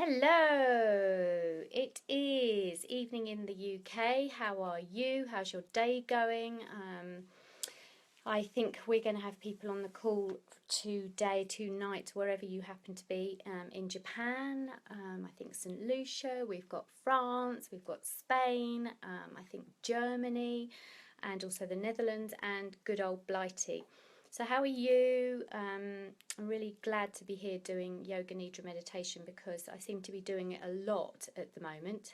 Hello, it is evening in the UK. How are you? How's your day going? I think we're going to have people on the call today, tonight, wherever you happen to be, in Japan. I think St. Lucia, we've got France, we've got Spain, I think Germany, and also the Netherlands, and good old Blighty. So how are you? I'm really glad to be here doing Yoga Nidra meditation because I seem to be doing it a lot at the moment.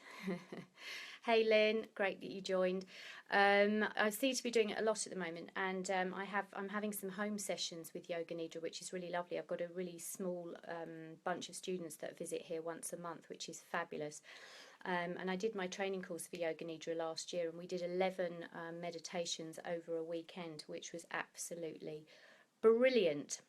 Hey Lynn, great that you joined. I seem to be doing it a lot at the moment, and I'm having some home sessions with Yoga Nidra, which is really lovely. I've got a really small bunch of students that visit here once a month, which is fabulous. And I did my training course for Yoga Nidra last year, and we did 11 meditations over a weekend, which was absolutely brilliant.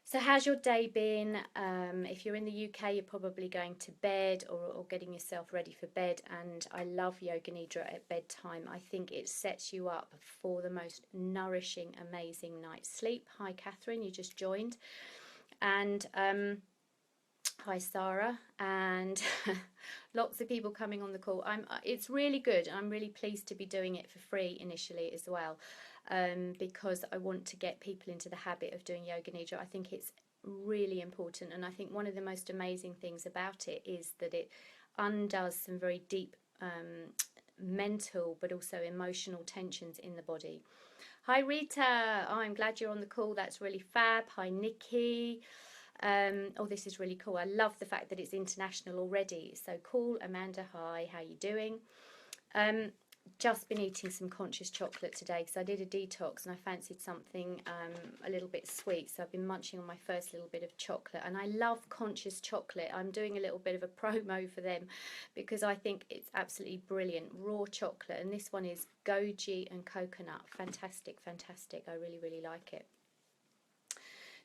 So how's your day been? If you're in the UK, you're probably going to bed or getting yourself ready for bed. And I love Yoga Nidra at bedtime. I think it sets you up for the most nourishing, amazing night's sleep. Hi, Catherine, you just joined. And hi, Sarah, and lots of people coming on the call. It's really good. I'm really pleased to be doing it for free initially as well, because I want to get people into the habit of doing Yoga Nidra. I think it's really important, and I think one of the most amazing things about it is that it undoes some very deep mental but also emotional tensions in the body. Hi, Rita. Oh, I'm glad you're on the call. That's really fab. Hi, Nikki. Oh, this is really cool. I love the fact that it's international already. It's so cool. Amanda, hi, how you doing? Just been eating some conscious chocolate today because I did a detox and I fancied something a little bit sweet. So I've been munching on my first little bit of chocolate, and I love conscious chocolate. I'm doing a little bit of a promo for them because I think it's absolutely brilliant. Raw chocolate, and this one is goji and coconut. Fantastic, fantastic. I really, really like it.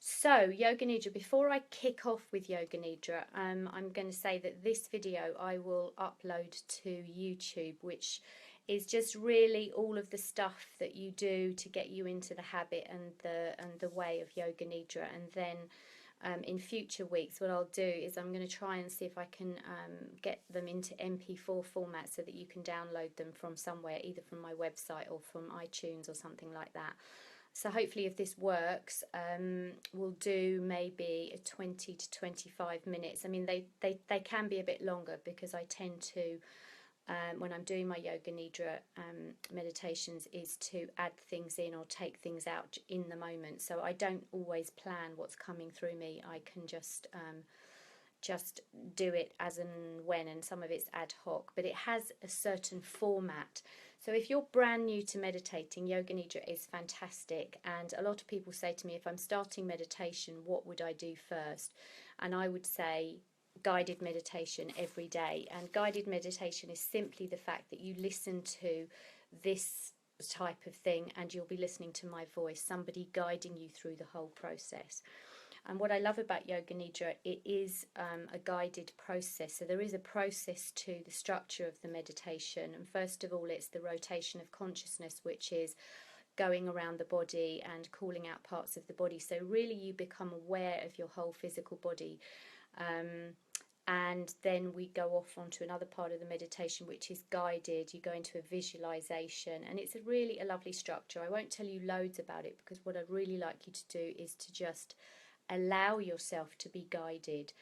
So, Yoga Nidra, before I kick off with Yoga Nidra, I'm going to say that this video I will upload to YouTube, which is just really all of the stuff that you do to get you into the habit and the way of Yoga Nidra. And then in future weeks, what I'll do is I'm going to try and see if I can get them into MP4 format so that you can download them from somewhere, either from my website or from iTunes or something like that. So hopefully if this works, we'll do maybe a 20 to 25 minutes. I mean, they can be a bit longer because I tend to, when I'm doing my Yoga Nidra meditations, is to add things in or take things out in the moment. So I don't always plan what's coming through me. I can just do it as and when, and some of it's ad hoc, but it has a certain format. So if you're brand new to meditating, Yoga Nidra is fantastic. And a lot of people say to me, if I'm starting meditation, what would I do first? And I would say guided meditation every day. And guided meditation is simply the fact that you listen to this type of thing and you'll be listening to my voice, somebody guiding you through the whole process. And what I love about Yoga Nidra, it is a guided process. So there is a process to the structure of the meditation. And first of all, it's the rotation of consciousness, which is going around the body and calling out parts of the body. So really you become aware of your whole physical body. And then we go off onto another part of the meditation, which is guided. You go into a visualization, and it's a lovely structure. I won't tell you loads about it because what I'd really like you to do is to just allow yourself to be guided.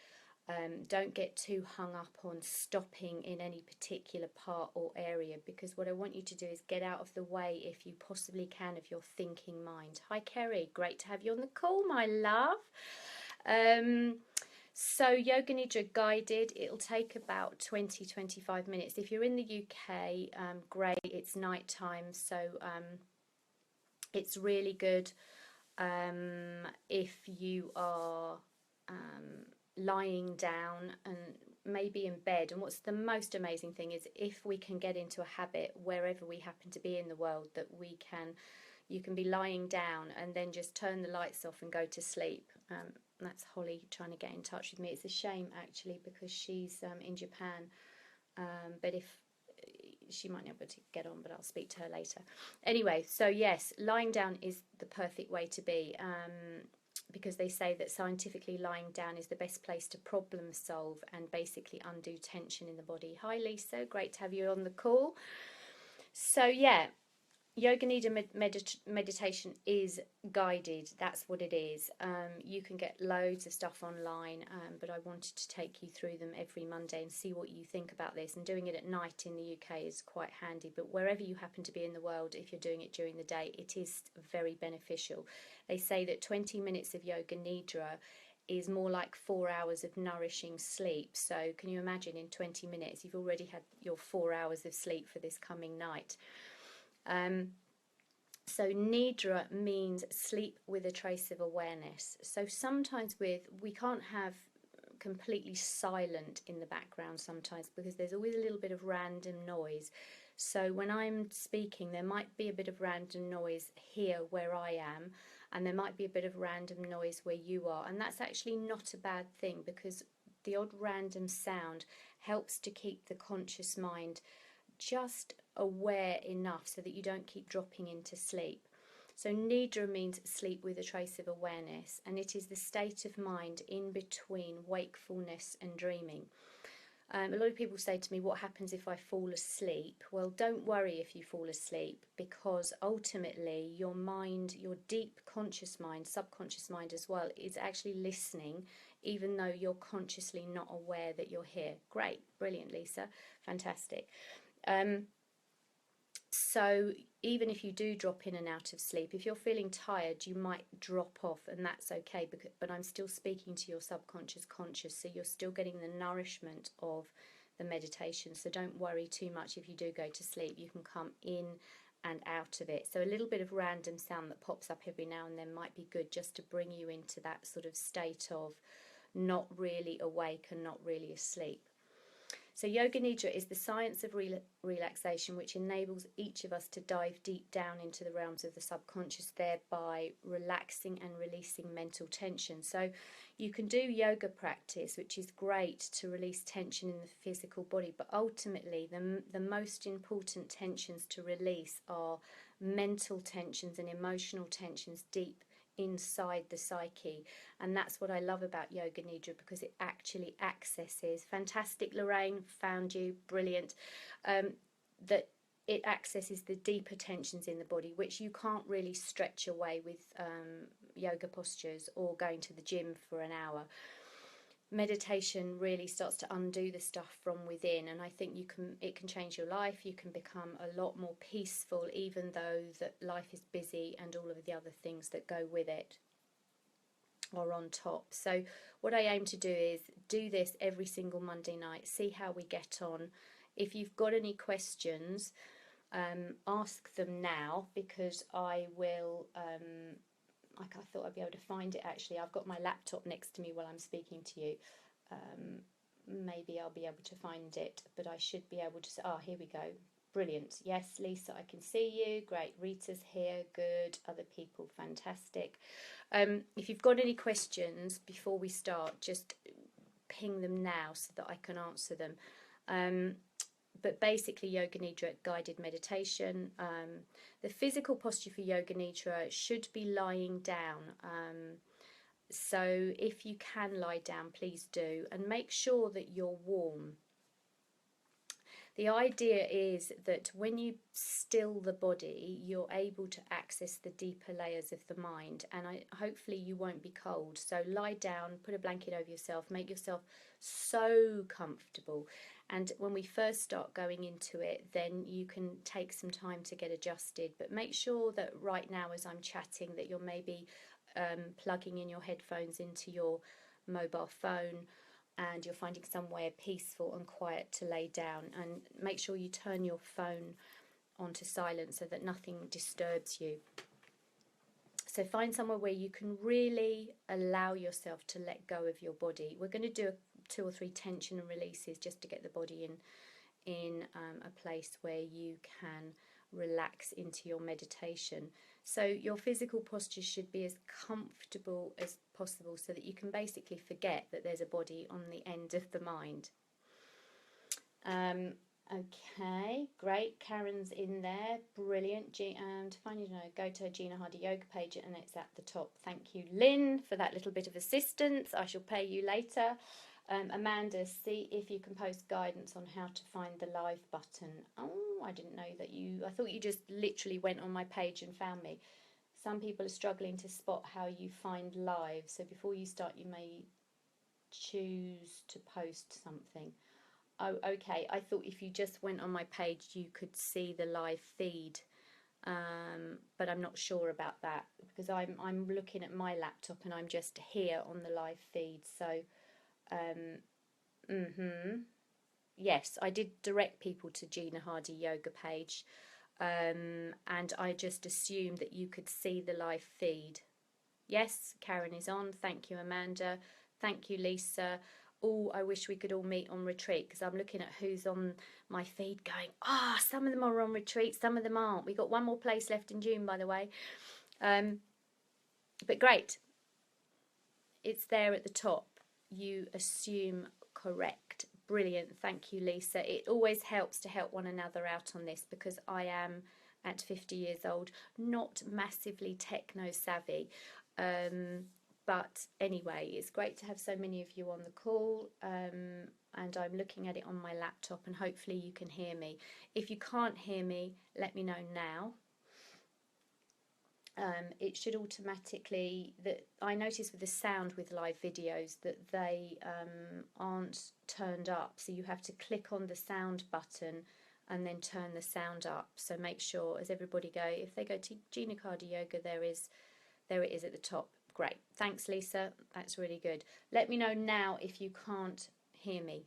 Don't get too hung up on stopping in any particular part or area, because what I want you to do is get out of the way, if you possibly can, of your thinking mind. Hi Kerry, great to have you on the call, my love. So Yoga Nidra guided, it'll take about 20-25 minutes. If you're in the UK, great, it's night time, so it's really good. If you are lying down and maybe in bed, and what's the most amazing thing is if we can get into a habit wherever we happen to be in the world, that you can be lying down and then just turn the lights off and go to sleep. That's Holly trying to get in touch with me. It's a shame actually because she's in Japan, but if she might not be able to get on, but I'll speak to her later. Anyway, so yes, lying down is the perfect way to be. because they say that scientifically lying down is the best place to problem solve and basically undo tension in the body. Hi Lisa, great to have you on the call. So yeah, Yoga Nidra meditation is guided. That's what it is. You can get loads of stuff online, but I wanted to take you through them every Monday and see what you think about this. And doing it at night in the UK is quite handy, but wherever you happen to be in the world, if you're doing it during the day, it is very beneficial. They say that 20 minutes of Yoga Nidra is more like 4 hours of nourishing sleep. So can you imagine, in 20 minutes you've already had your 4 hours of sleep for this coming night. So Nidra means sleep with a trace of awareness. So sometimes we can't have completely silent in the background sometimes, because there's always a little bit of random noise. So when I'm speaking, there might be a bit of random noise here where I am, and there might be a bit of random noise where you are, and that's actually not a bad thing, because the odd random sound helps to keep the conscious mind just aware enough so that you don't keep dropping into sleep. So Nidra means sleep with a trace of awareness, and it is the state of mind in between wakefulness and dreaming. A lot of people say to me, what happens if I fall asleep? Well, don't worry if you fall asleep, because ultimately your mind, your deep conscious mind, subconscious mind as well, is actually listening, even though you're consciously not aware that you're here. Great, brilliant, Lisa, fantastic. So even if you do drop in and out of sleep, if you're feeling tired, you might drop off, and that's okay, but I'm still speaking to your subconscious conscious, so you're still getting the nourishment of the meditation. So don't worry too much if you do go to sleep. You can come in and out of it. So a little bit of random sound that pops up every now and then might be good, just to bring you into that sort of state of not really awake and not really asleep. So Yoga Nidra is the science of relaxation, which enables each of us to dive deep down into the realms of the subconscious, thereby relaxing and releasing mental tension. So you can do yoga practice, which is great to release tension in the physical body, but ultimately the most important tensions to release are mental tensions and emotional tensions deep inside the psyche. And that's what I love about Yoga Nidra, because it actually accesses, fantastic Lorraine, found you, brilliant, that it accesses the deeper tensions in the body, which you can't really stretch away with yoga postures or going to the gym for an hour. Meditation really starts to undo the stuff from within, and I think it can change your life. You can become a lot more peaceful, even though that life is busy and all of the other things that go with it are on top. So what I aim to do is do this every single Monday night, see how we get on. If you've got any questions, ask them now, because I will I thought I'd be able to find it actually. I've got my laptop next to me while I'm speaking to you. Maybe I'll be able to find it, but I should be able to say, here we go. Brilliant. Yes, Lisa, I can see you. Great. Rita's here. Good. Other people, fantastic. If you've got any questions before we start, just ping them now so that I can answer them. But basically, Yoga Nidra guided meditation. The physical posture for Yoga Nidra should be lying down. So if you can lie down, please do, and make sure that you're warm. The idea is that when you still the body, you're able to access the deeper layers of the mind, and hopefully you won't be cold. So lie down, put a blanket over yourself, make yourself so comfortable. And when we first start going into it, then you can take some time to get adjusted. But make sure that right now, as I'm chatting, that you're maybe plugging in your headphones into your mobile phone, and you're finding somewhere peaceful and quiet to lay down. And make sure you turn your phone onto silent so that nothing disturbs you. So find somewhere where you can really allow yourself to let go of your body. We're going to do 2 or 3 tension and releases just to get the body in a place where you can relax into your meditation. So your physical posture should be as comfortable as possible, so that you can basically forget that there's a body on the end of the mind. Okay, great. Karen's in there. Brilliant. To find you know, go to Gina Hardy Yoga page and it's at the top. Thank you, Lynn, for that little bit of assistance. I shall pay you later. Amanda, see if you can post guidance on how to find the live button. Oh, I didn't know that I thought you just literally went on my page and found me. Some people are struggling to spot how you find live. So before you start, you may choose to post something. Oh, okay. I thought if you just went on my page, you could see the live feed, but I'm not sure about that because I'm looking at my laptop and I'm just here on the live feed. So, yes, I did direct people to Gina Hardy Yoga page, and I just assumed that you could see the live feed. Yes, Karen is on. Thank you, Amanda. Thank you, Lisa. Oh, I wish we could all meet on retreat because I'm looking at who's on my feed going, some of them are on retreat, some of them aren't. We got one more place left in June, by the way. But great. It's there at the top. You assume correct. Brilliant. Thank you, Lisa. It always helps to help one another out on this because I am, at 50 years old, not massively techno savvy. But anyway, it's great to have so many of you on the call, and I'm looking at it on my laptop and hopefully you can hear me. If you can't hear me, let me know now. It should automatically, that I notice with the sound with live videos that they aren't turned up, so you have to click on the sound button and then turn the sound up. So make sure, as everybody go, if they go to Gina Hardy Yoga, there it is at the top. Great. Thanks, Lisa. That's really good. Let me know now if you can't hear me.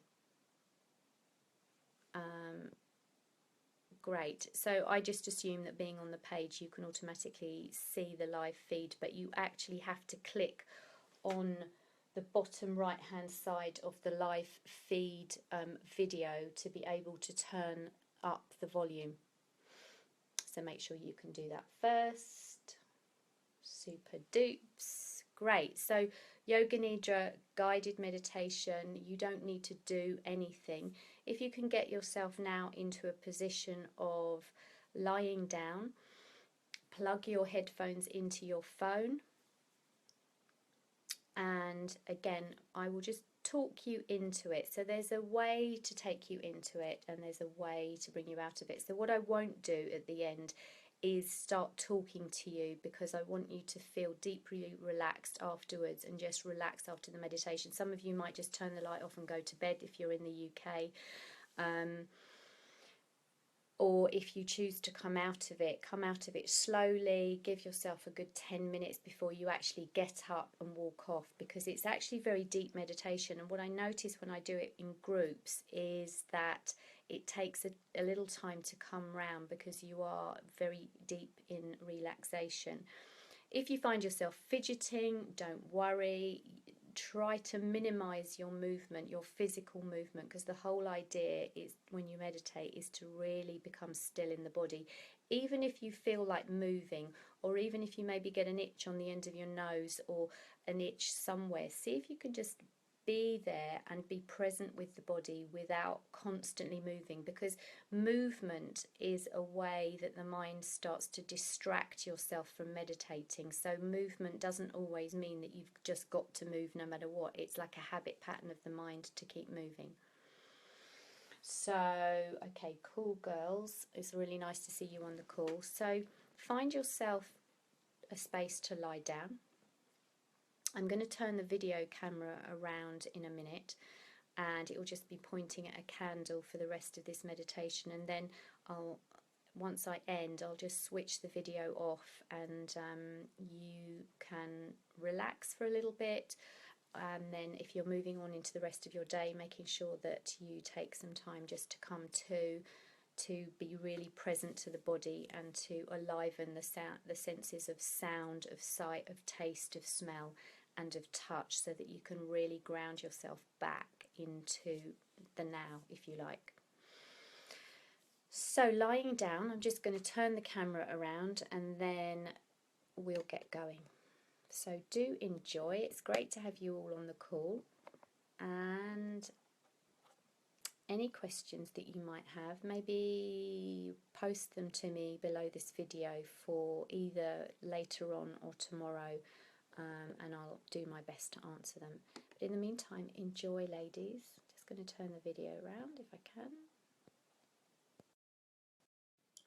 Great. So I just assume that being on the page, you can automatically see the live feed, but you actually have to click on the bottom right hand side of the live feed video to be able to turn up the volume. So make sure you can do that first. Super dupes. Great. So Yoga Nidra guided meditation, you don't need to do anything. If you can get yourself now into a position of lying down, plug your headphones into your phone. And again, I will just talk you into it. So there's a way to take you into it and there's a way to bring you out of it. So what I won't do at the end is start talking to you because I want you to feel deeply relaxed afterwards and just relax after the meditation. Some of you might just turn the light off and go to bed if you're in the UK. Or if you choose to come out of it slowly. Give yourself a good 10 minutes before you actually get up and walk off, because it's actually very deep meditation. And what I notice when I do it in groups is that it takes a little time to come round because you are very deep in relaxation. If you find yourself fidgeting, don't worry. Try to minimize your movement, your physical movement, because the whole idea is when you meditate is to really become still in the body. Even if you feel like moving, or even if you maybe get an itch on the end of your nose or an itch somewhere, see if you can just be there and be present with the body without constantly moving, because movement is a way that the mind starts to distract yourself from meditating. So movement doesn't always mean that you've just got to move no matter what. It's like a habit pattern of the mind to keep moving. So, okay, cool girls. It's really nice to see you on the call. So find yourself a space to lie down. I'm going to turn the video camera around in a minute and it will just be pointing at a candle for the rest of this meditation, and then once I end, I'll just switch the video off and you can relax for a little bit, and then if you're moving on into the rest of your day, making sure that you take some time just to come to be really present to the body and to aliven the senses of sound, of sight, of taste, of smell and of touch, so that you can really ground yourself back into the now, if you like. So lying down, I'm just going to turn the camera around and then we'll get going. So do enjoy. It's great to have you all on the call, and any questions that you might have, maybe post them to me below this video for either later on or tomorrow, and I'll do my best to answer them. But in the meantime, enjoy, ladies. Just going to turn the video around if I can.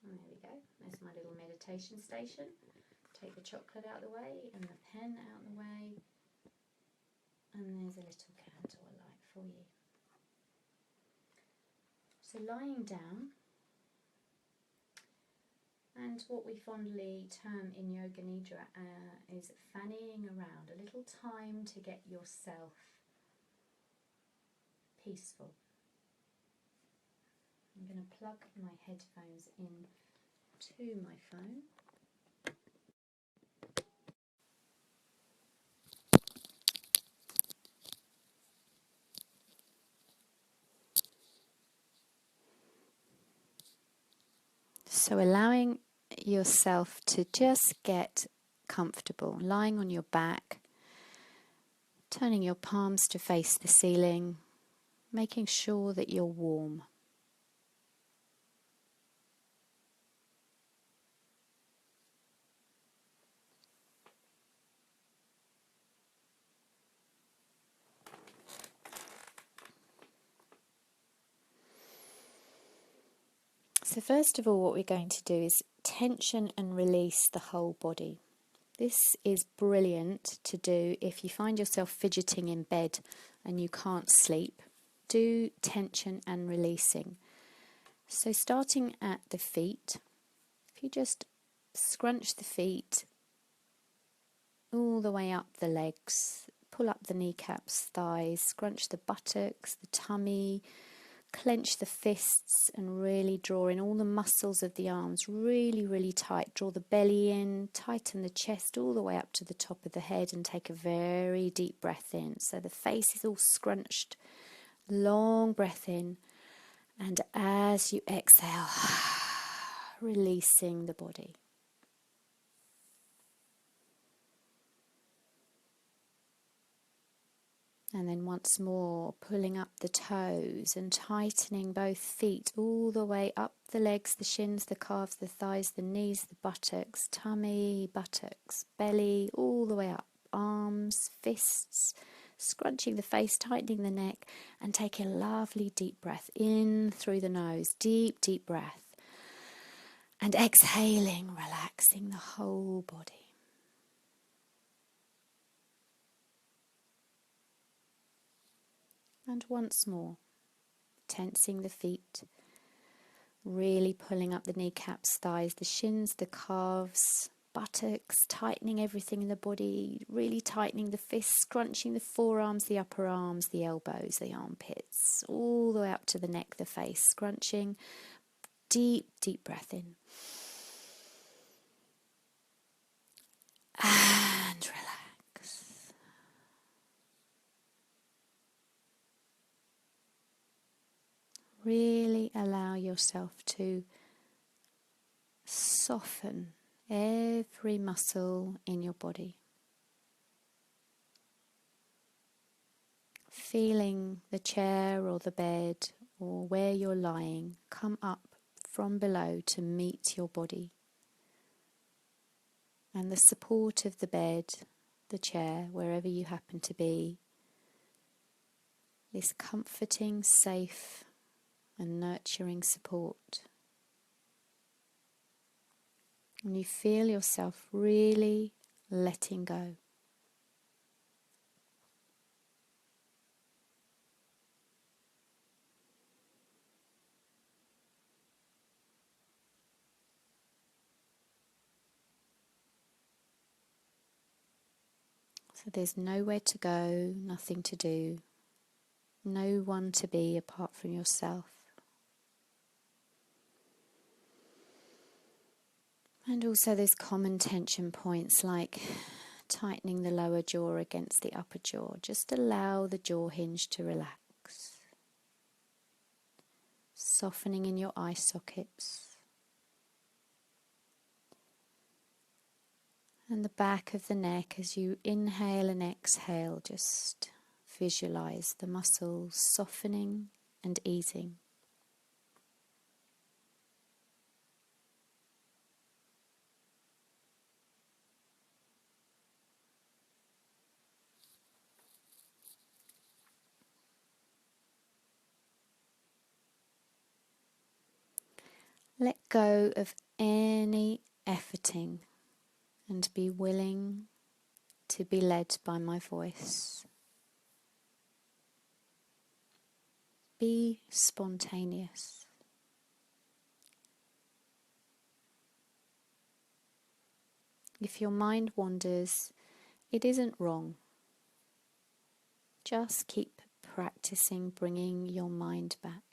And there we go. There's my little meditation station. Take the chocolate out of the way and the pen out of the way. And there's a little candle I light for you. So lying down, and what we fondly term in Yoga Nidra is fannying around, a little time to get yourself peaceful. I'm going to plug my headphones in to my phone. So allowing yourself to just get comfortable, lying on your back, turning your palms to face the ceiling, making sure that you're warm. So first of all, what we're going to do is tension and release the whole body. This is brilliant to do if you find yourself fidgeting in bed and you can't sleep. Do tension and releasing. So starting at the feet, if you just scrunch the feet all the way up the legs, pull up the kneecaps, thighs, scrunch the buttocks, the tummy, clench the fists and really draw in all the muscles of the arms, really, really tight. Draw the belly in, tighten the chest all the way up to the top of the head and take a very deep breath in. So the face is all scrunched, long breath in, and as you exhale, releasing the body. And then once more, pulling up the toes and tightening both feet all the way up the legs, the shins, the calves, the thighs, the knees, the buttocks, tummy, buttocks, belly, all the way up, arms, fists, scrunching the face, tightening the neck, and take a lovely deep breath in through the nose, deep, deep breath. And exhaling, relaxing the whole body. And once more, tensing the feet, really pulling up the kneecaps, thighs, the shins, the calves, buttocks, tightening everything in the body, really tightening the fists, scrunching the forearms, the upper arms, the elbows, the armpits, all the way up to the neck, the face, scrunching, deep, deep breath in. And relax. Really allow yourself to soften every muscle in your body. Feeling the chair or the bed or where you're lying come up from below to meet your body. And the support of the bed, the chair, wherever you happen to be, this comforting, safe and nurturing support. And you feel yourself really letting go. So there's nowhere to go, nothing to do, no one to be apart from yourself. And also there's common tension points like tightening the lower jaw against the upper jaw. Just allow the jaw hinge to relax. Softening in your eye sockets. And the back of the neck as you inhale and exhale, just visualize the muscles softening and easing. Let go of any efforting and be willing to be led by my voice. Be spontaneous. If your mind wanders, it isn't wrong. Just keep practicing bringing your mind back.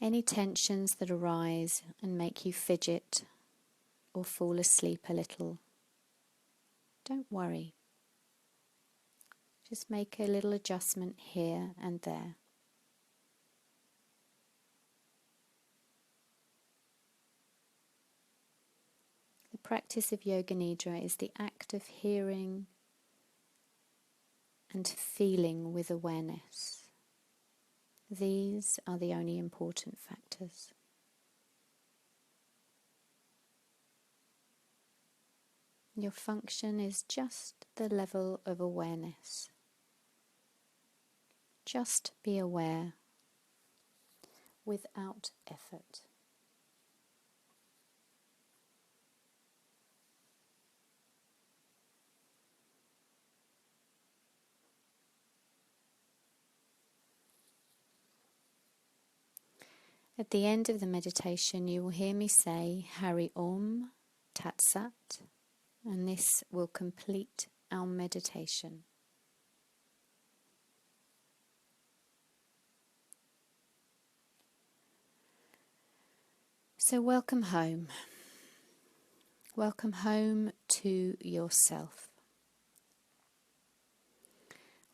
Any tensions that arise and make you fidget or fall asleep a little, don't worry. Just make a little adjustment here and there. The practice of Yoga Nidra is the act of hearing and feeling with awareness. These are the only important factors. Your function is just the level of awareness. Just be aware without effort. At the end of the meditation, you will hear me say Hari Om Tat Sat, and this will complete our meditation. So welcome home. Welcome home to yourself.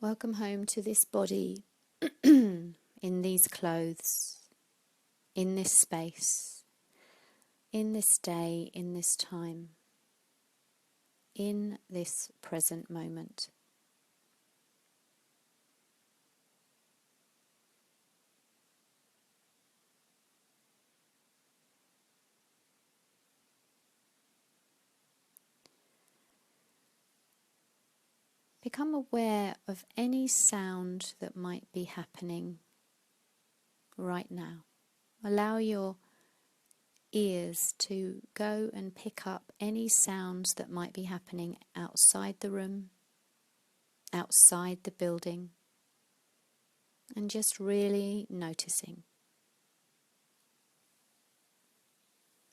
Welcome home to this body, in these clothes, in this space, in this day, in this time, in this present moment. Become aware of any sound that might be happening right now. Allow your ears to go and pick up any sounds that might be happening outside the room, outside the building, and just really noticing.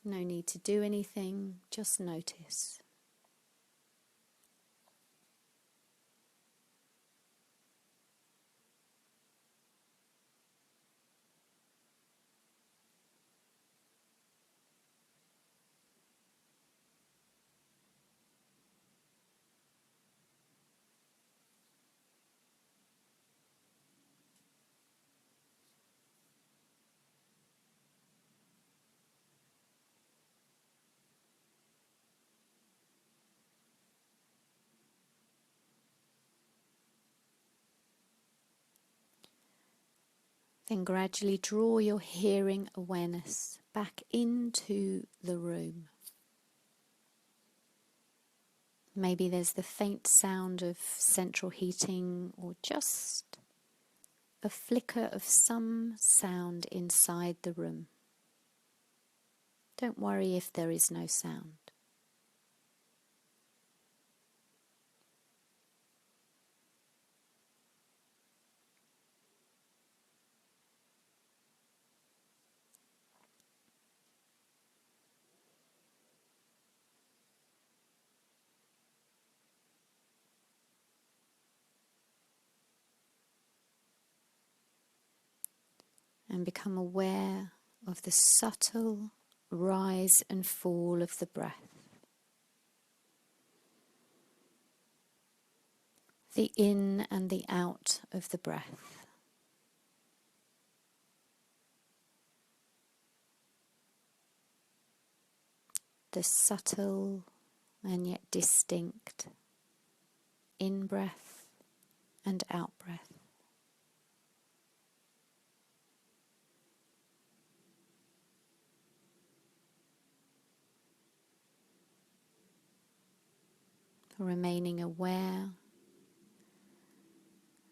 No need to do anything, just notice. Then gradually draw your hearing awareness back into the room. Maybe there's the faint sound of central heating or just a flicker of some sound inside the room. Don't worry if there is no sound. And become aware of the subtle rise and fall of the breath. The in and the out of the breath. The subtle and yet distinct in-breath and out-breath. Remaining aware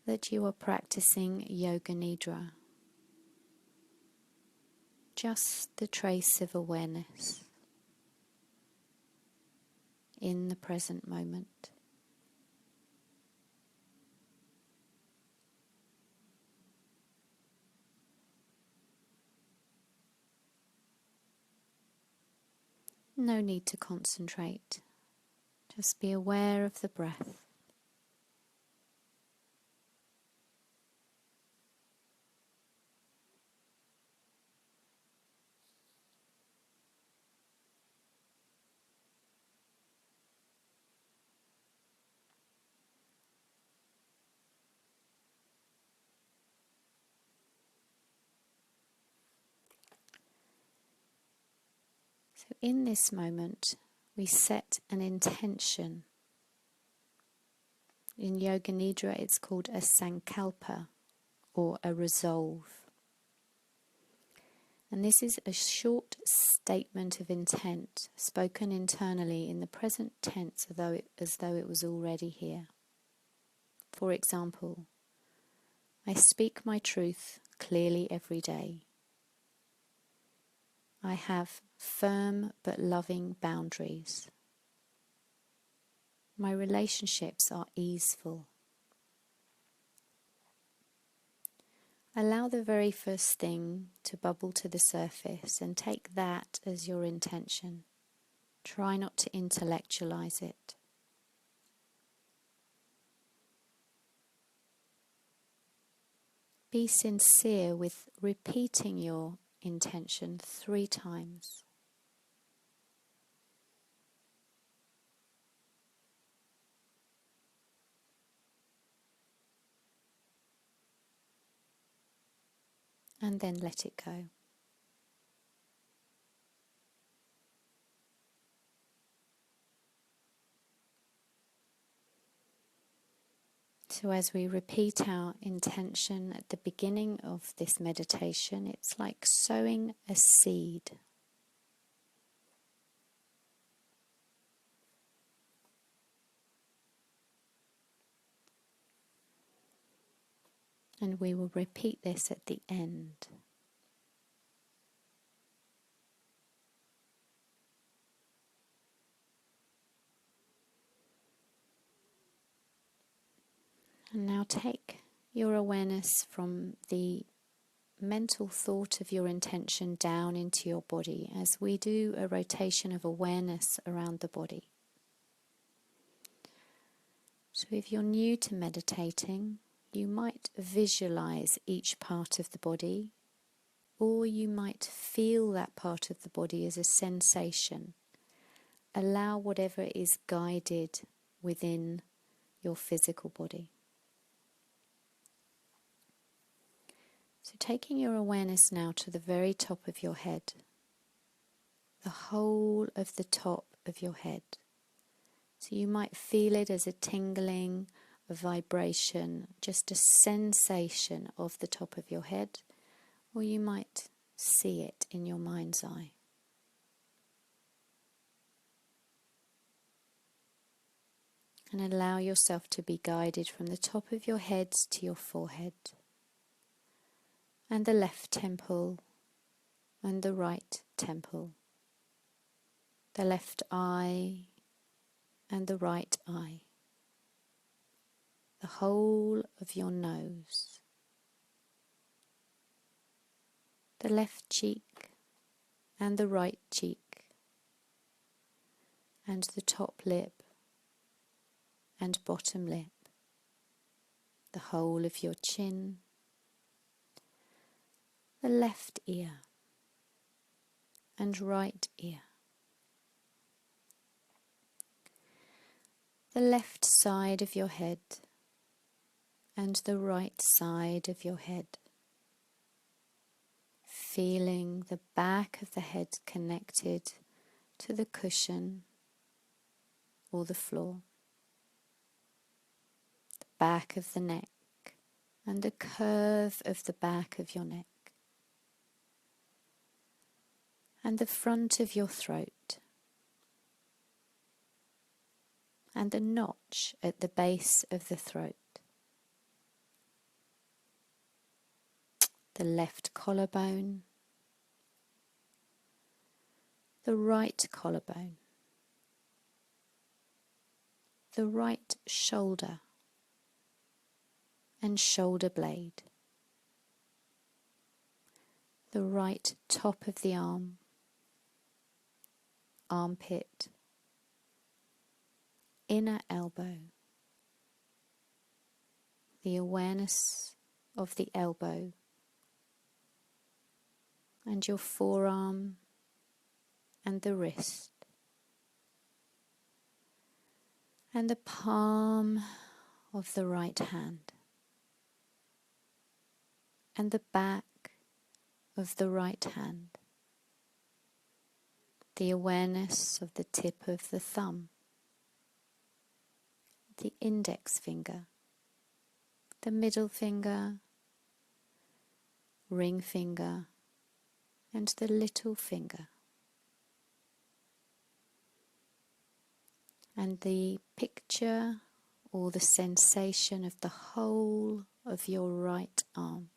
that you are practicing Yoga Nidra. Just the trace of awareness in the present moment. No need to concentrate. Just be aware of the breath. So in this moment, we set an intention. In Yoga Nidra, it's called a sankalpa, or a resolve. And this is a short statement of intent, spoken internally in the present tense as though it was already here. For example, I speak my truth clearly every day. I have firm but loving boundaries. My relationships are easeful. Allow the very first thing to bubble to the surface and take that as your intention. Try not to intellectualize it. Be sincere with repeating your intention 3 times. And then let it go. So as we repeat our intention at the beginning of this meditation, it's like sowing a seed. And we will repeat this at the end. And now take your awareness from the mental thought of your intention down into your body as we do a rotation of awareness around the body. So if you're new to meditating, you might visualize each part of the body, or you might feel that part of the body as a sensation. Allow whatever is guided within your physical body. So taking your awareness now to the very top of your head, the whole of the top of your head. So you might feel it as a tingling, a vibration, just a sensation of the top of your head, or you might see it in your mind's eye. And allow yourself to be guided from the top of your head to your forehead, and the left temple, and the right temple, the left eye, and the right eye, the whole of your nose, the left cheek, and the right cheek, and the top lip, and bottom lip, the whole of your chin, the left ear, and right ear, the left side of your head, and the right side of your head, feeling the back of the head connected to the cushion or the floor, the back of the neck, and the curve of the back of your neck, and the front of your throat, and the notch at the base of the throat, the left collarbone, the right collarbone, the right shoulder and shoulder blade, the right top of the arm, armpit, inner elbow, the awareness of the elbow and your forearm and the wrist, and the palm of the right hand, and the back of the right hand, the awareness of the tip of the thumb, the index finger, the middle finger, ring finger, and the little finger, and the picture or the sensation of the whole of your right arm,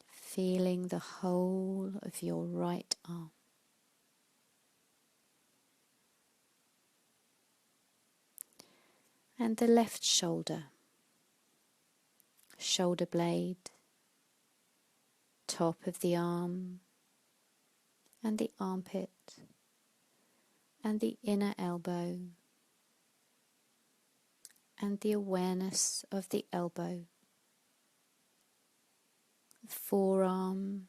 feeling the whole of your right arm. And the left shoulder, shoulder blade, top of the arm, and the armpit, and the inner elbow, and the awareness of the elbow, the forearm,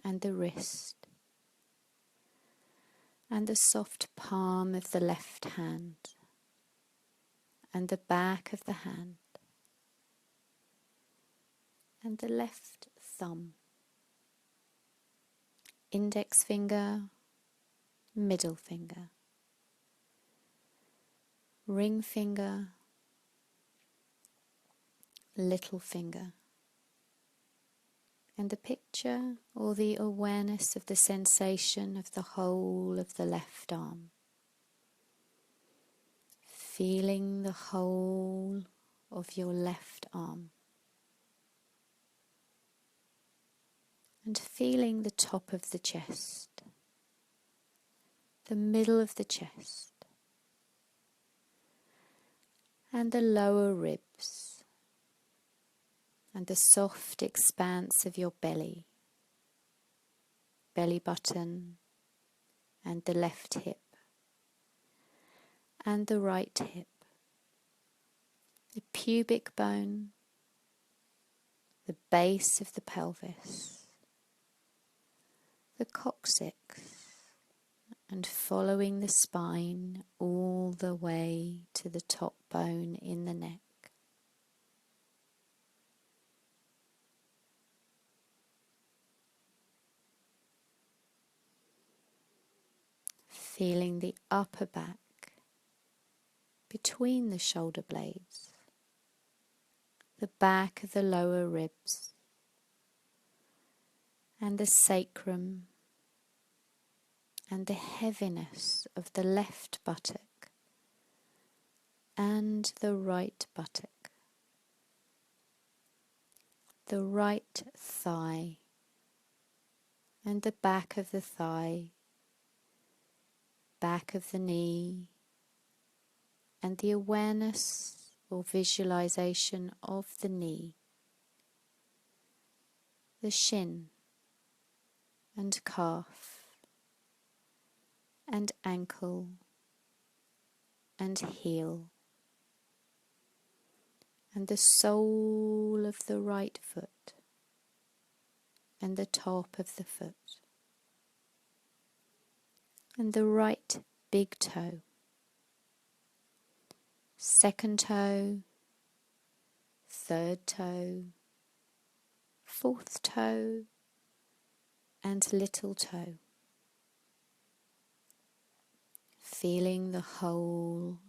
and the wrist, and the soft palm of the left hand, and the back of the hand, and the left thumb, index finger, middle finger, ring finger, little finger, and the picture or the awareness of the sensation of the whole of the left arm, feeling the whole of your left arm, and feeling the top of the chest, the middle of the chest, and the lower ribs, and the soft expanse of your belly, belly button, and the left hip, and the right hip, the pubic bone, the base of the pelvis, the coccyx, and following the spine all the way to the top bone in the neck. Feeling the upper back between the shoulder blades, the back of the lower ribs, and the sacrum, and the heaviness of the left buttock and the right buttock, the right thigh, and the back of the thigh, back of the knee, and the awareness or visualization of the knee, the shin and calf and ankle and heel, and the sole of the right foot and the top of the foot, and the right big toe, second toe, third toe, fourth toe, and little toe. Feeling the whole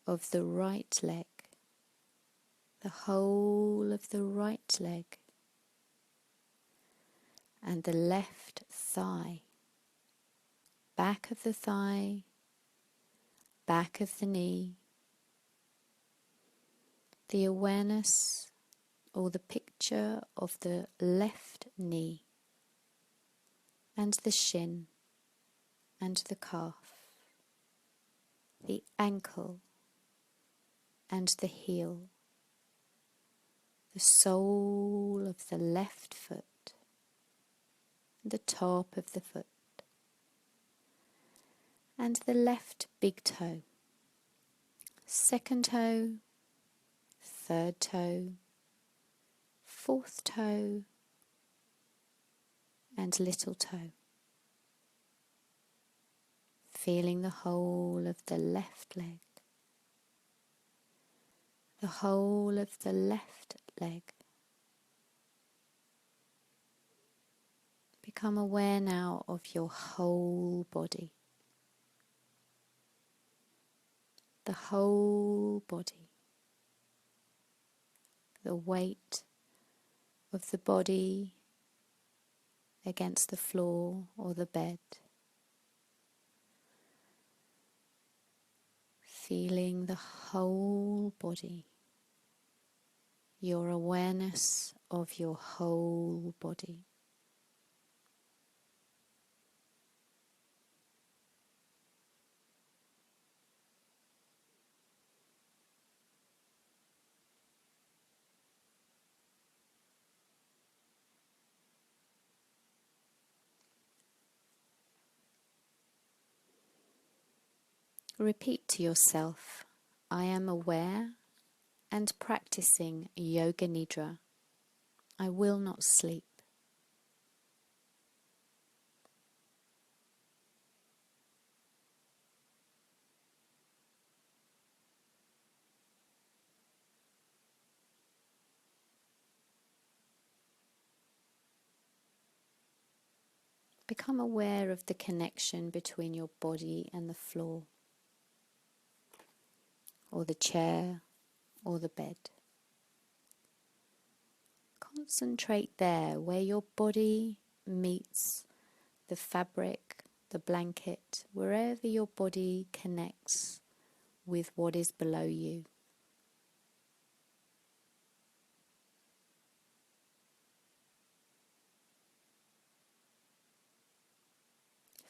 of the right leg, the whole of the right leg, and the left thigh, back of the thigh, back of the knee, the awareness or the picture of the left knee and the shin and the calf, the ankle and the heel, the sole of the left foot, the top of the foot, and the left big toe, second toe, third toe, fourth toe, and little toe. Feeling the whole of the left leg, the whole of the left leg. Become aware now of your whole body, the whole body, the weight of the body against the floor or the bed. Feeling the whole body, your awareness of your whole body. Repeat to yourself, I am aware and practicing Yoga Nidra. I will not sleep. Become aware of the connection between your body and the floor, or the chair, or the bed. Concentrate there where your body meets the fabric, the blanket, wherever your body connects with what is below you.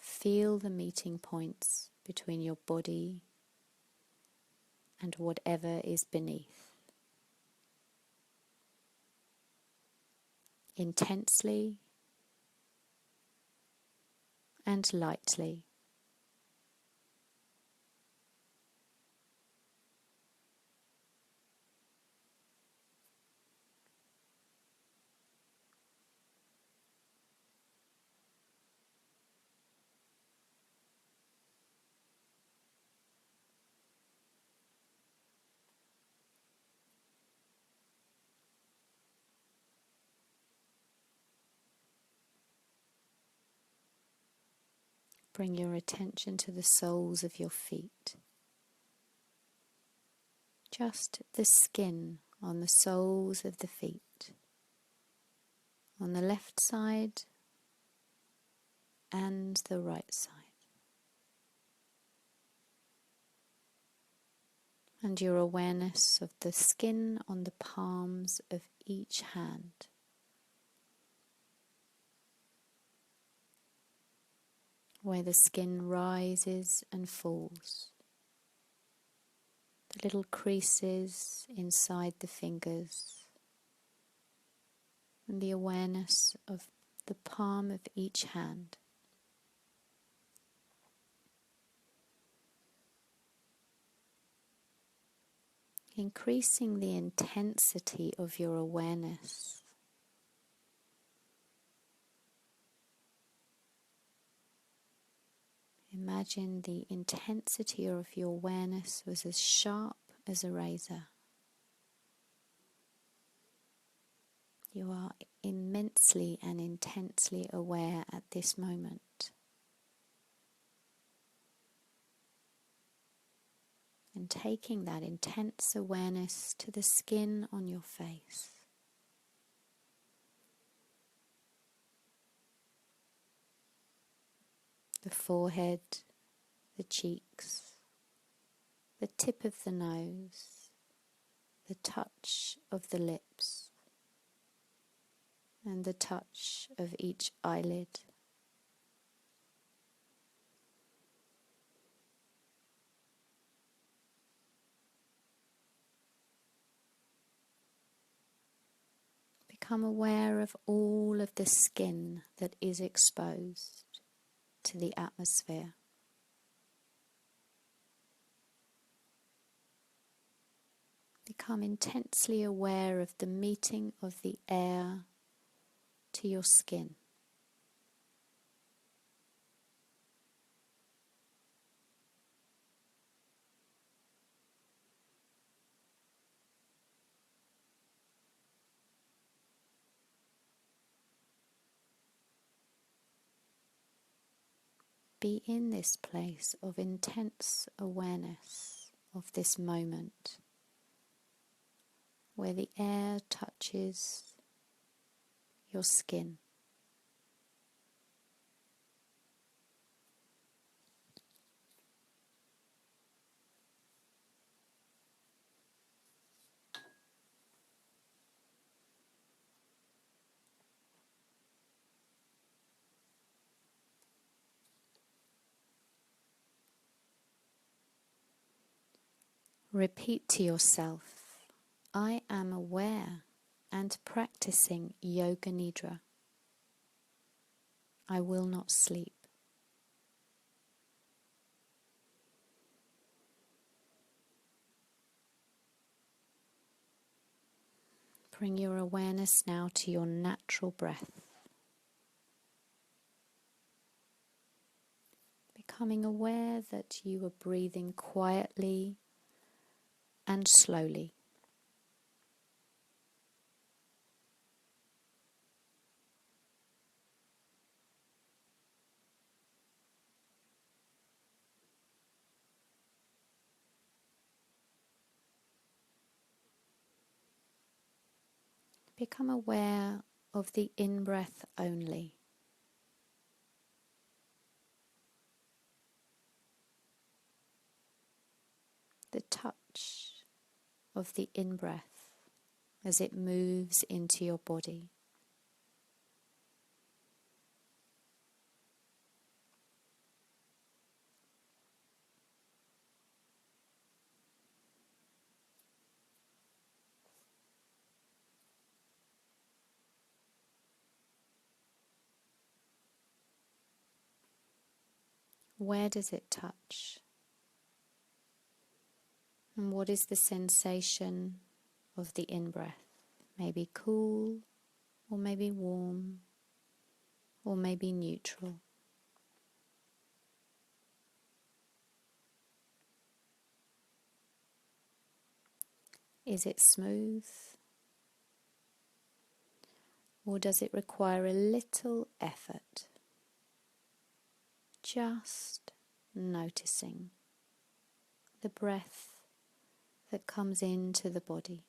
Feel the meeting points between your body and whatever is beneath. Intensely and lightly. Bring your attention to the soles of your feet. Just the skin on the soles of the feet, on the left side and the right side. And your awareness of the skin on the palms of each hand. Where the skin rises and falls. The little creases inside the fingers. And the awareness of the palm of each hand. Increasing the intensity of your awareness. Imagine the intensity of your awareness was as sharp as a razor. You are immensely and intensely aware at this moment. And taking that intense awareness to the skin on your face. The forehead, the cheeks, the tip of the nose, the touch of the lips, and the touch of each eyelid. Become aware of all of the skin that is exposed to the atmosphere. Become intensely aware of the meeting of the air to your skin. Be in this place of intense awareness of this moment, where the air touches your skin. Repeat to yourself, I am aware and practicing Yoga Nidra. I will not sleep. Bring your awareness now to your natural breath. Becoming aware that you are breathing quietly and slowly. Become aware of the in-breath only. The touch of the in-breath as it moves into your body. Where does it touch? And what is the sensation of the in-breath? Maybe cool, or maybe warm, or maybe neutral. Is it smooth? Or does it require a little effort? Just noticing the breath that comes into the body.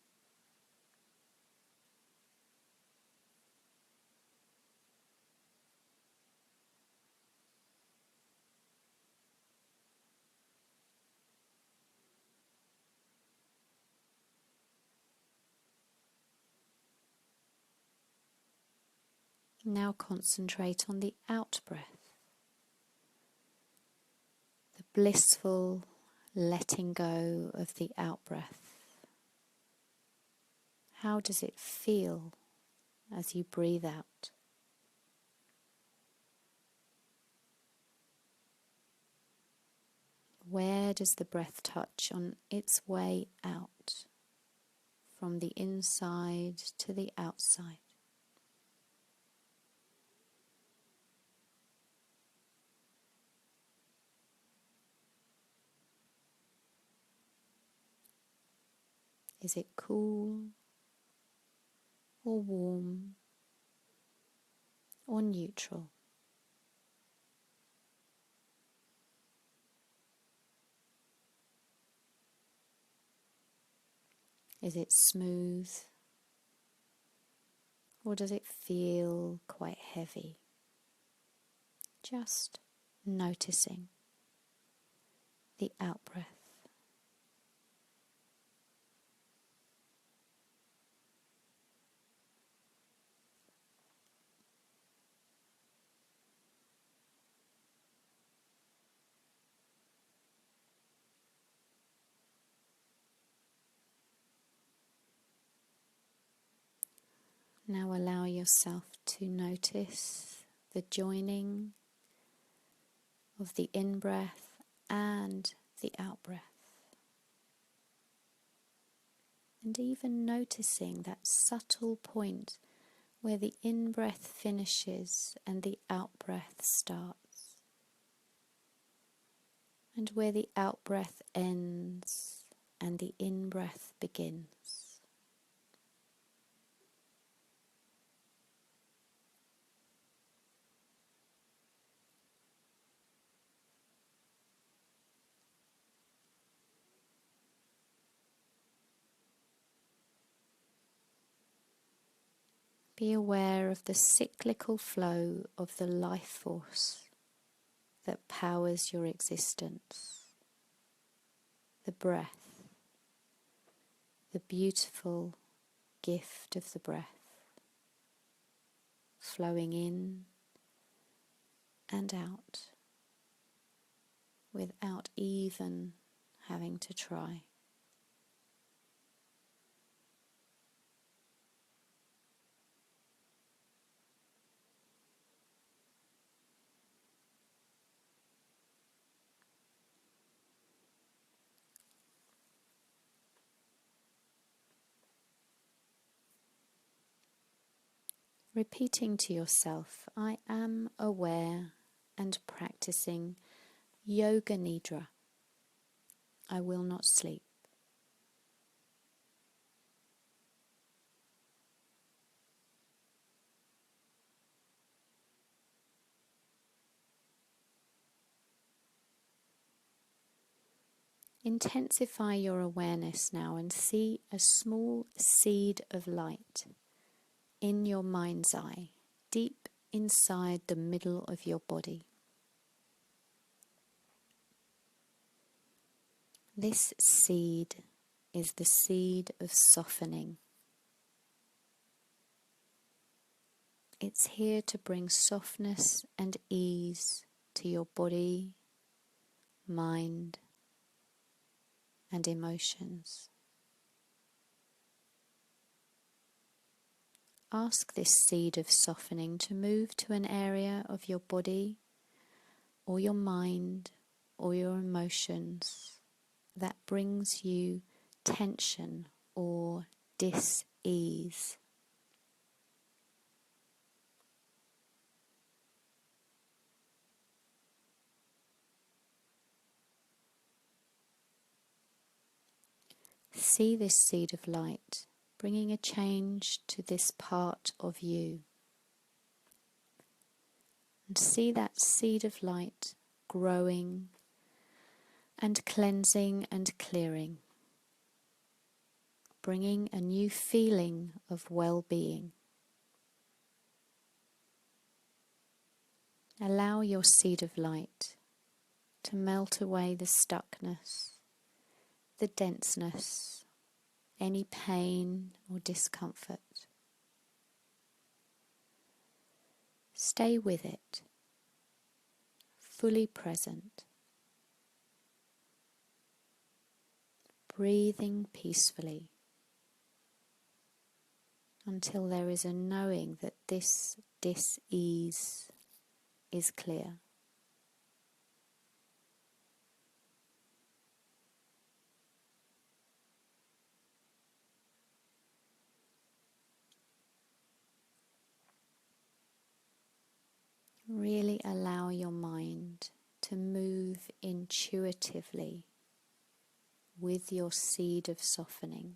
Now concentrate on the out-breath, the blissful letting go of the out-breath. How does it feel as you breathe out? Where does the breath touch on its way out, from the inside to the outside? Is it cool, or warm, or neutral? Is it smooth, or does it feel quite heavy? Just noticing the out-breath. Now allow yourself to notice the joining of the in-breath and the out-breath. And even noticing that subtle point where the in-breath finishes and the out-breath starts, and where the out-breath ends and the in-breath begins. Be aware of the cyclical flow of the life force that powers your existence. The breath, the beautiful gift of the breath, flowing in and out without even having to try. Repeating to yourself, I am aware and practicing Yoga Nidra. I will not sleep. Intensify your awareness now and see a small seed of light in your mind's eye, deep inside the middle of your body. This seed is the seed of softening. It's here to bring softness and ease to your body, mind, and emotions. Ask this seed of softening to move to an area of your body or your mind or your emotions that brings you tension or dis-ease. See this seed of light bringing a change to this part of you. And see that seed of light growing and cleansing and clearing, bringing a new feeling of well-being. Allow your seed of light to melt away the stuckness, the denseness, any pain or discomfort. Stay with it, fully present, breathing peacefully until there is a knowing that this dis-ease is clear. Really allow your mind to move intuitively with your seed of softening.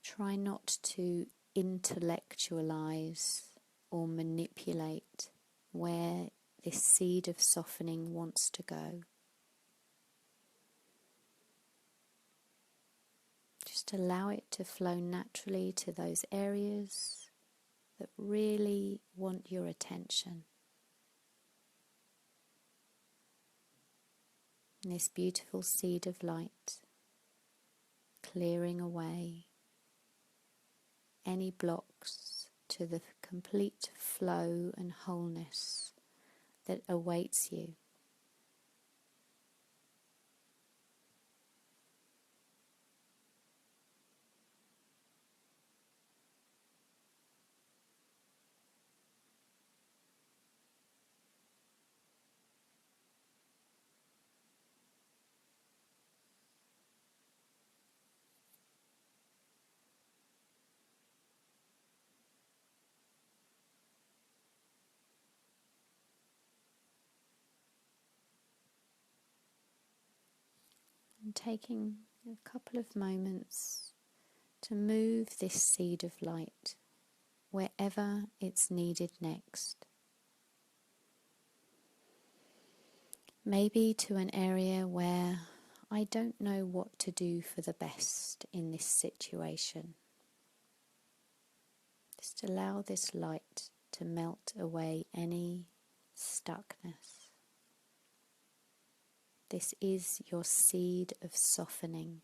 Try not to intellectualize or manipulate where this seed of softening wants to go. Just allow it to flow naturally to those areas that really want your attention. And this beautiful seed of light clearing away any blocks to the complete flow and wholeness that awaits you. And taking a couple of moments to move this seed of light wherever it's needed next. Maybe to an area where I don't know what to do for the best in this situation. Just allow this light to melt away any stuckness. This is your seed of softening.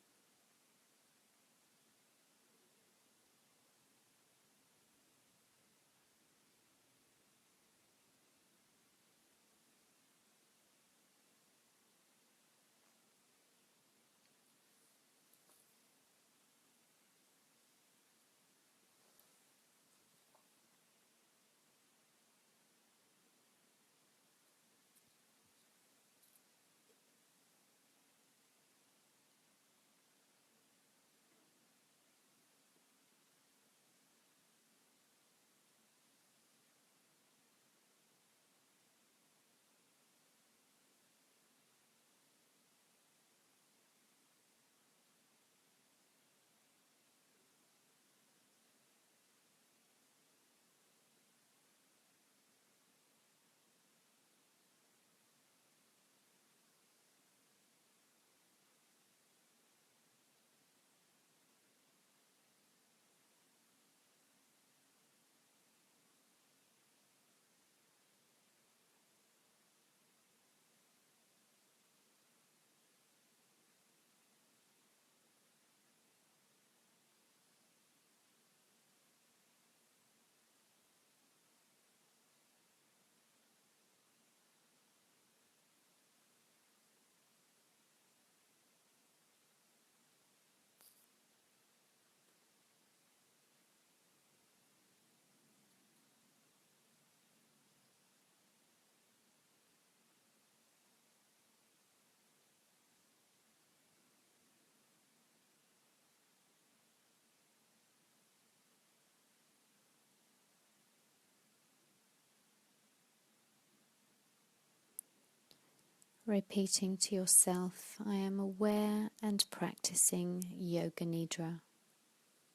Repeating to yourself, I am aware and practicing Yoga Nidra.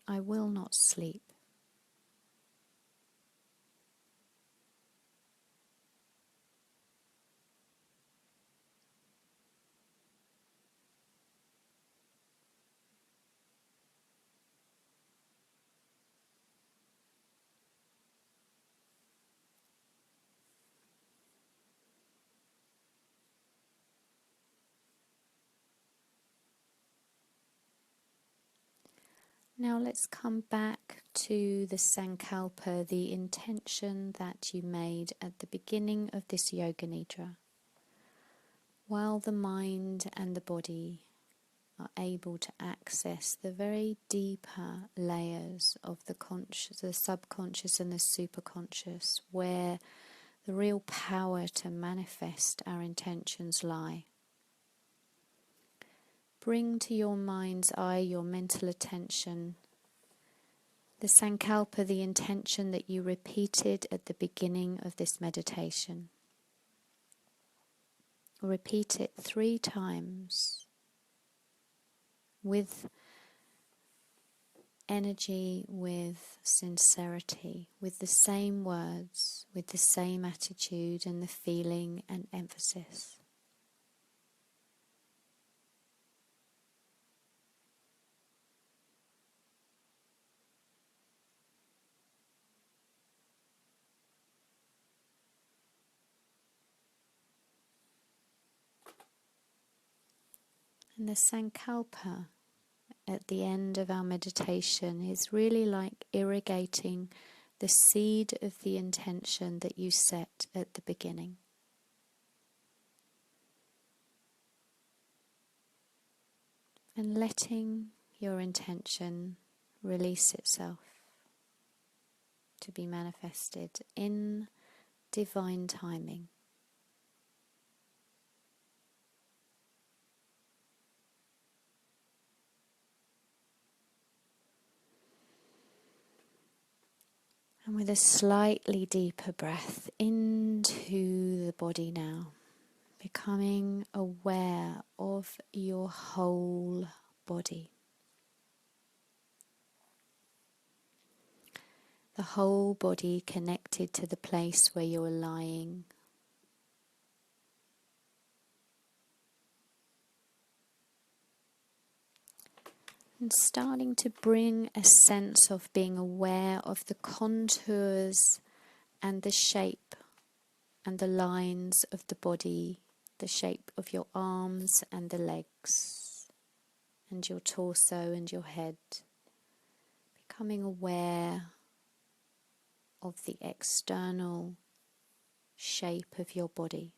I will not sleep. Now let's come back to the Sankalpa, the intention that you made at the beginning of this Yoga Nidra. While the mind and the body are able to access the very deeper layers of the conscious, the subconscious and the superconscious, where the real power to manifest our intentions lie. Bring to your mind's eye, your mental attention, the Sankalpa, the intention that you repeated at the beginning of this meditation. Repeat it 3 times with energy, with sincerity, with the same words, with the same attitude and the feeling and emphasis. And the Sankalpa at the end of our meditation is really like irrigating the seed of the intention that you set at the beginning. And letting your intention release itself to be manifested in divine timing. And with a slightly deeper breath into the body now, becoming aware of your whole body. The whole body connected to the place where you're lying. And starting to bring a sense of being aware of the contours and the shape and the lines of the body, the shape of your arms and the legs, and your torso and your head. Becoming aware of the external shape of your body.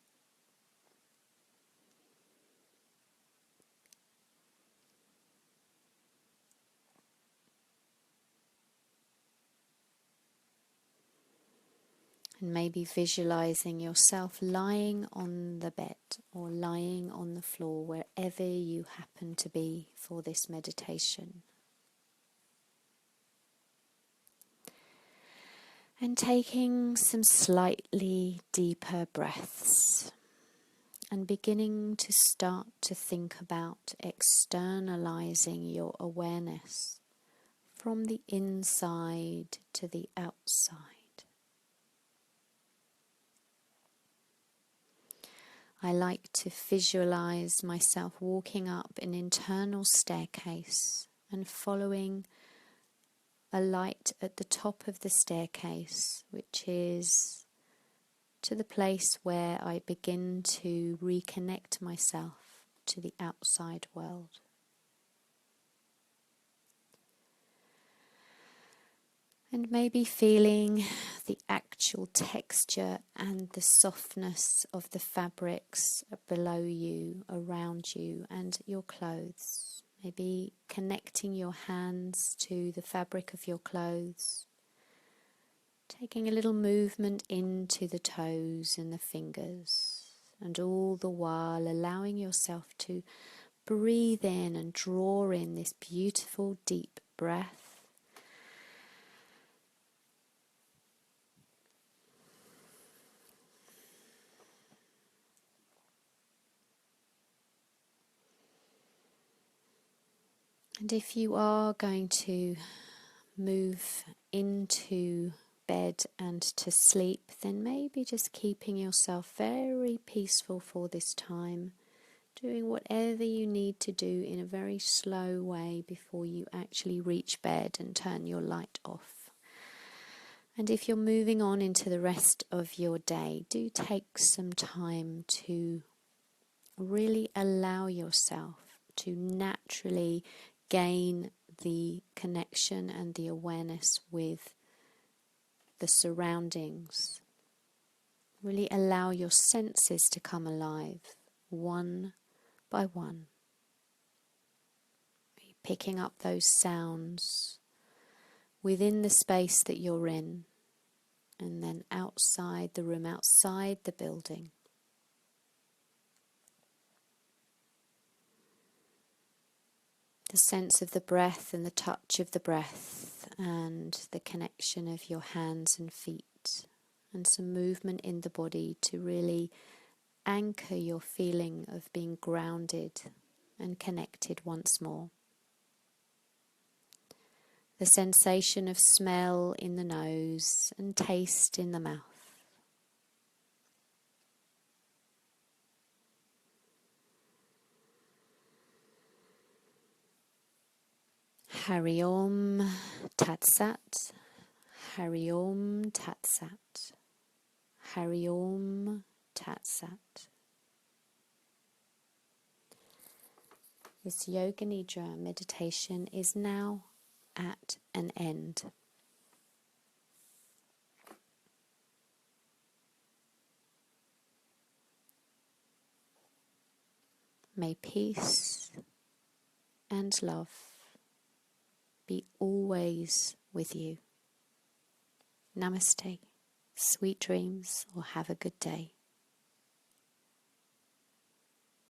And maybe visualizing yourself lying on the bed or lying on the floor, wherever you happen to be for this meditation. And taking some slightly deeper breaths and beginning to start to think about externalizing your awareness from the inside to the outside. I like to visualize myself walking up an internal staircase and following a light at the top of the staircase, which is to the place where I begin to reconnect myself to the outside world. And maybe feeling the actual texture and the softness of the fabrics below you, around you, and your clothes. Maybe connecting your hands to the fabric of your clothes. Taking a little movement into the toes and the fingers. And all the while allowing yourself to breathe in and draw in this beautiful deep breath. And if you are going to move into bed and to sleep, then maybe just keeping yourself very peaceful for this time, doing whatever you need to do in a very slow way before you actually reach bed and turn your light off. And if you're moving on into the rest of your day, do take some time to really allow yourself to naturally gain the connection and the awareness with the surroundings. Really allow your senses to come alive, one by one. Picking up those sounds within the space that you're in, and then outside the room, outside the building. The sense of the breath and the touch of the breath and the connection of your hands and feet, and some movement in the body to really anchor your feeling of being grounded and connected once more. The sensation of smell in the nose and taste in the mouth. Hari Om Tat Sat, Hari Om Tat Sat, Hari Om Tat Sat. This Yoga Nidra meditation is now at an end. May peace and love be always with you. Namaste, sweet dreams, or have a good day.